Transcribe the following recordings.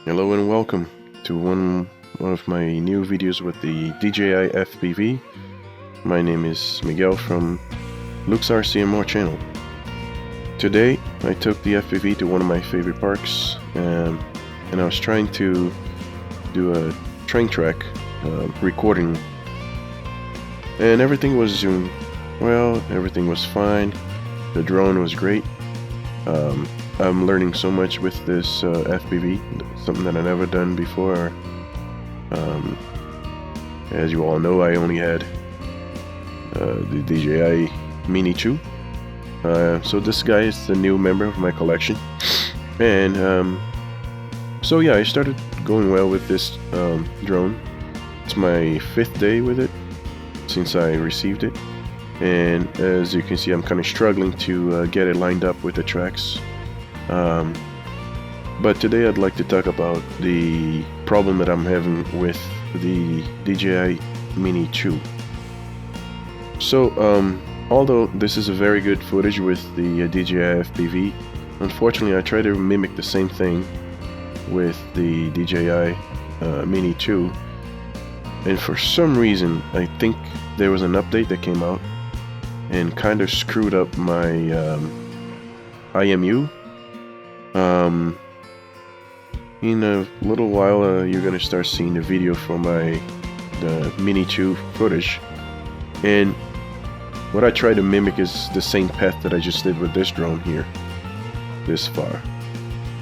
Hello and welcome to one of my new videos with the DJI FPV. My name is Miguel from Luke's RCMR channel. Today I took the FPV to one of my favorite parks and I was trying to do a train track recording, and everything was doing well, everything was fine, the drone was great. I'm learning so much with this FPV, something that I've never done before. As you all know, I only had the DJI Mini 2. So this guy is the new member of my collection. And so yeah, I started going well with this drone. It's my 5th day with it since I received it. And as you can see, I'm kind of struggling to get it lined up with the tracks. But today I'd like to talk about the problem that I'm having with the DJI Mini 2. So, although this is a very good footage with the DJI FPV, unfortunately I tried to mimic the same thing with the DJI Mini 2, and for some reason I think there was an update that came out and kind of screwed up my IMU. In a little while you're gonna start seeing the video from the Mini 2 footage, and what I try to mimic is the same path that I just did with this drone here this far.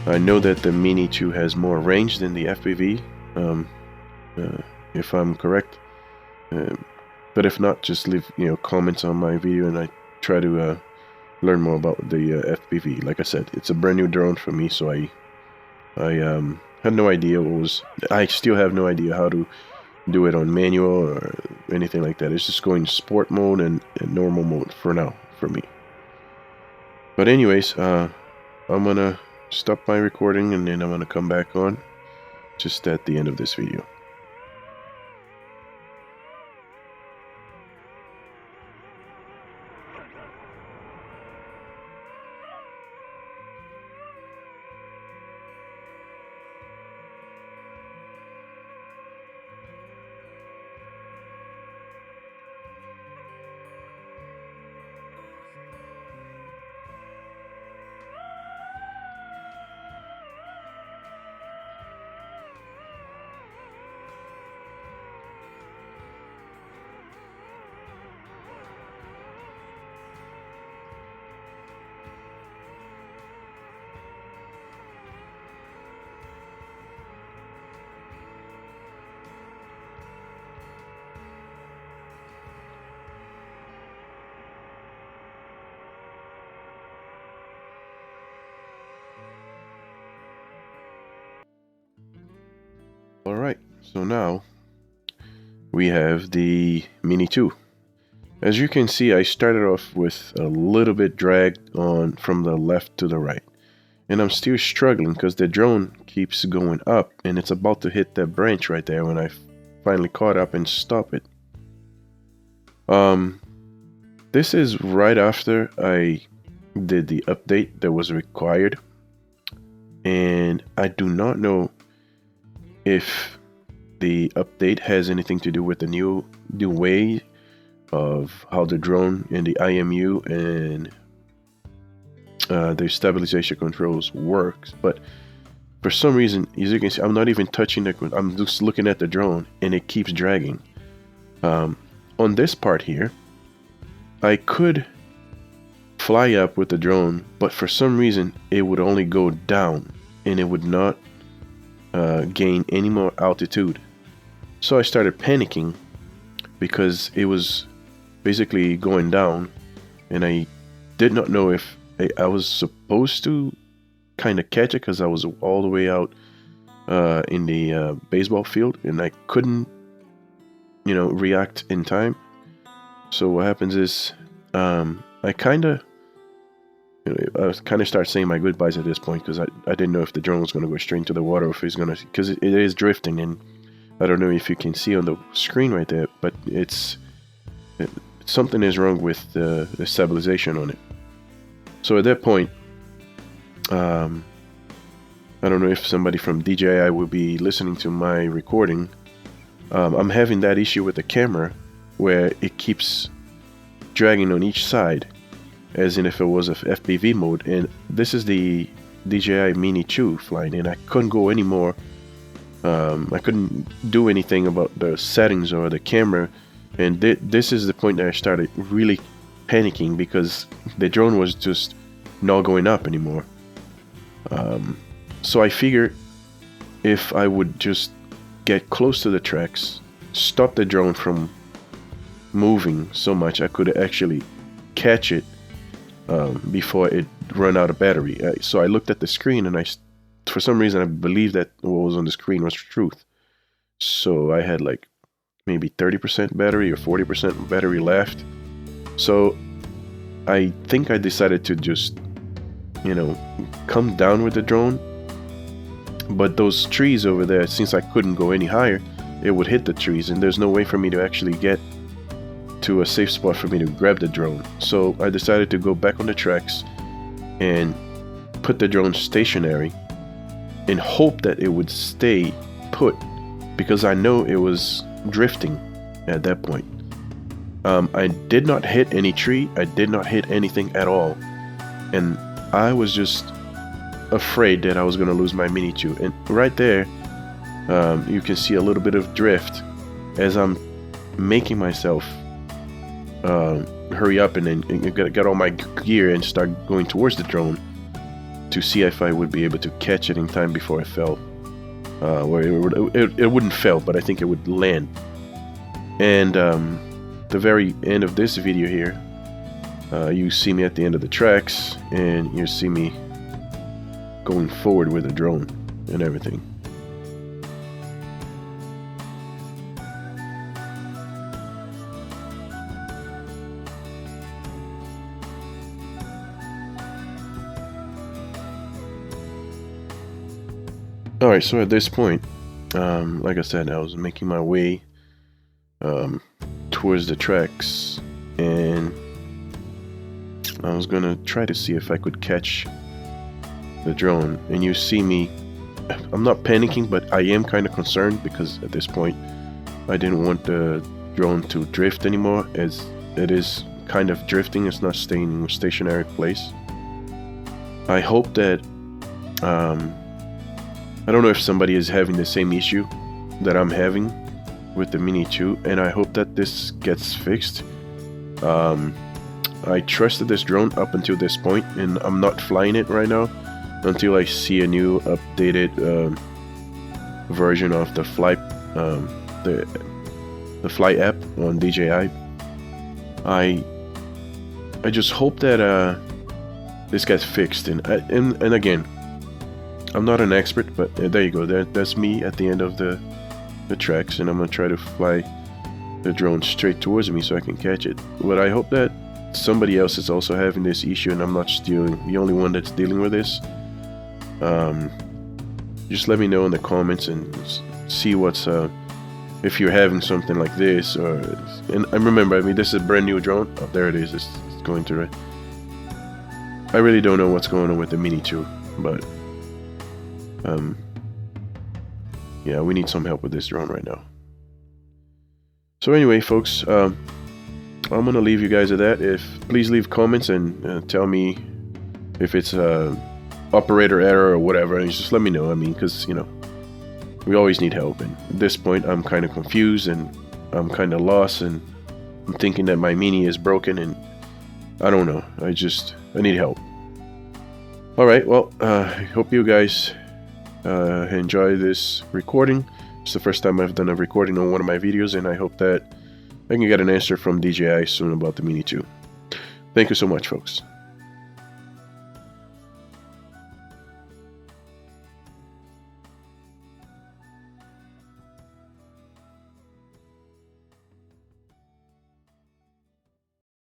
I know that the Mini 2 has more range than the FPV, if I'm correct, but if not, just leave comments on my video and I try to learn more about the FPV. Like I said, it's a brand new drone for me, so I had no idea I still have no idea how to do it on manual or anything like that. It's just going sport mode and normal mode for now for me. But anyways, I'm gonna stop my recording and then I'm gonna come back on just at the end of this video. Alright, so now we have the Mini 2. As you can see, I started off with a little bit dragged on from the left to the right. And I'm still struggling because the drone keeps going up and it's about to hit that branch right there when I finally caught up and stop it. This is right after I did the update that was required. And I do not know if the update has anything to do with the new way of how the drone and the IMU and the stabilization controls works, but for some reason, as you can see, I'm not even touching I'm just looking at the drone and it keeps dragging. On this part here, I could fly up with the drone, but for some reason it would only go down and it would not gain any more altitude. So I started panicking because it was basically going down and I did not know if I was supposed to kind of catch it because I was all the way out in the baseball field and I couldn't react in time. So what happens is I kind of start saying my goodbyes at this point because I didn't know if the drone was going to go straight into the water or if it's going to, because it is drifting, and I don't know if you can see on the screen right there, but something is wrong with the stabilization on it. So at that point, I don't know if somebody from DJI will be listening to my recording. I'm having that issue with the camera where it keeps dragging on each side, as in if it was a FPV mode. And this is the DJI Mini 2 flying, and I couldn't go anymore. I couldn't do anything about the settings or the camera, and this is the point that I started really panicking because the drone was just not going up anymore. So I figured if I would just get close to the tracks, stop the drone from moving so much, I could actually catch it before it run out of battery. So I looked at the screen, and for some reason I believed that what was on the screen was truth. So I had like maybe 30% battery or 40% battery left. So I think I decided to just, come down with the drone. But those trees over there, since I couldn't go any higher, it would hit the trees, and there's no way for me to actually get to a safe spot for me to grab the drone. So I decided to go back on the tracks and put the drone stationary and hope that it would stay put, because I know it was drifting at that point. I did not hit any tree, I did not hit anything at all, and I was just afraid that I was going to lose my Mini 2. And right there, you can see a little bit of drift as I'm making myself hurry up and then get all my gear and start going towards the drone to see if I would be able to catch it in time before it fell. Where it wouldn't fall, but I think it would land. And the very end of this video here, you see me at the end of the tracks, and you see me going forward with the drone and everything. Alright, so at this point, like I said, I was making my way towards the tracks, and I was gonna try to see if I could catch the drone. And you see me, I'm not panicking, but I am kind of concerned, because at this point I didn't want the drone to drift anymore, as it is kind of drifting. It's not staying in a stationary place. I hope that I don't know if somebody is having the same issue that I'm having with the Mini 2, and I hope that this gets fixed. I trusted this drone up until this point, and I'm not flying it right now until I see a new updated version of the flight the flight app on DJI. I just hope that this gets fixed, and again, I'm not an expert, but there you go. That's me at the end of the tracks, and I'm gonna try to fly the drone straight towards me so I can catch it. But I hope that somebody else is also having this issue, and I'm not the only one that's dealing with this. Just let me know in the comments and see what's if you're having something like this, and remember, I mean, this is a brand new drone. Oh, there it is. It's going through it. I really don't know what's going on with the Mini 2, but yeah, we need some help with this drone right now. So anyway, folks, I'm gonna leave you guys at that. Please leave comments and tell me if it's operator error or whatever, and just let me know. I mean, because we always need help, and at this point I'm kind of confused and I'm kind of lost, and I'm thinking that my Mini is broken, and I don't know. I need help. Alright, well, I hope you guys enjoy this recording. It's the first time I've done a recording on one of my videos, and I hope that I can get an answer from DJI soon about the Mini 2. Thank you so much, folks.